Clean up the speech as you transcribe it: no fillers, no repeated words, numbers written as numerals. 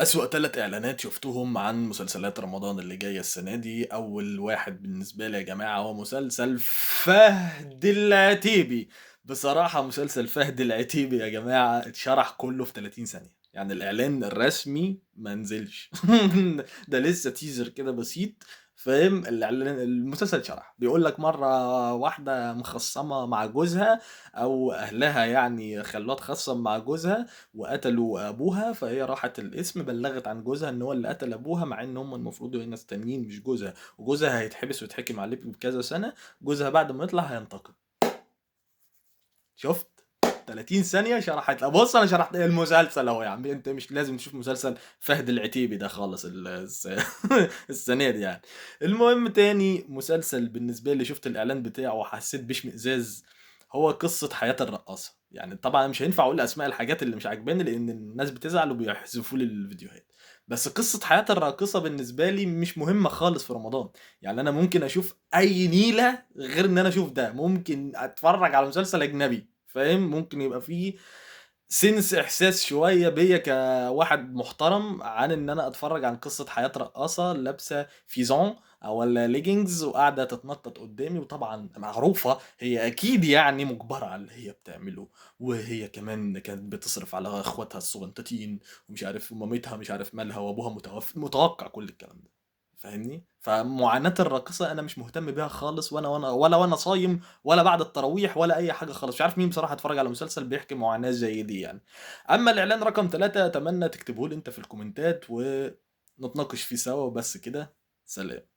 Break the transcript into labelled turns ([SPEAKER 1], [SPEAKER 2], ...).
[SPEAKER 1] أسوأ 3 إعلانات شُفتهم عن مسلسلات رمضان اللي جاية السنة دي، أول واحد بالنسبة لي يا جماعة هو مسلسل فهد العتيبي. بصراحة مسلسل فهد العتيبي يا جماعة اتشرح كلّه في 30 ثانية، يعني الإعلان الرسمي ما نزلش ده لسه teaser كده بسيط، فاهم؟ المسلسل اتشرح، بيقول لك مرّة واحدة مخصّمة مع جوزها أو أهلها يعني خلّوها تخصّم مع جوزها وقتلوا ابوها، فهي راحت القسم بلغت عن جوزها ان هو اللي قتل ابوها، مع ان هم المفروض ناس تانيين مش جوزها، وجوزها هيتحبس ويتحكم عليه بكذا سنة. جوزها بعد ما يطلع هينتقم. شفت؟ 30 ثانية شرحت. بص انا شرحت ايه المسلسل اهو يا عم، انت مش لازم تشوف مسلسل فهد العتيبي ده خالص السنة دي يعني. المهم تاني مسلسل بالنسبة لي شفت الاعلان بتاعه وحسيت باشمئزاز، هو قصة حياة الرقاصة. يعني طبعا مش هينفع اقول اسماء الحاجات اللي مش عاجباني لان الناس بتزعل وبيحذفوا لي الفيديوهات. بس قصة حياة الراقصة بالنسبة لي مش مهمة خالص في رمضان. يعني انا ممكن اشوف اي نيلة غير ان انا اشوف ده، ممكن اتفرج على مسلسل اجنبي، فاهم؟ ممكن يبقى فيه سنس احساس شويه بيا كواحد محترم عن ان انا اتفرج عن قصه حياه رقاصه لابسه فيزون او ولا ليجينجز وقاعده تتنطط قدامي، وطبعا معروفه هي اكيد يعني مجبره على اللي هي بتعمله، وهي كمان كانت بتصرف على اخواتها الصغنطتين ومش عارف ومامتها مش عارف مالها وابوها متوفى، متوقع كل الكلام ده، فاهمني؟ فمعاناة الراقصة أنا مش مهتم بيها خالص، وأنا صايم ولا بعد التراويح ولا أي حاجة خالص. مش عارف مين بصراحة اتفرج على مسلسل بيحكي معاناة زي دي يعني. أما الإعلان رقم 3 أتمنى تكتبه لي أنت في الكومنتات ونتناقش فيه سوا، وبس كده. سلام.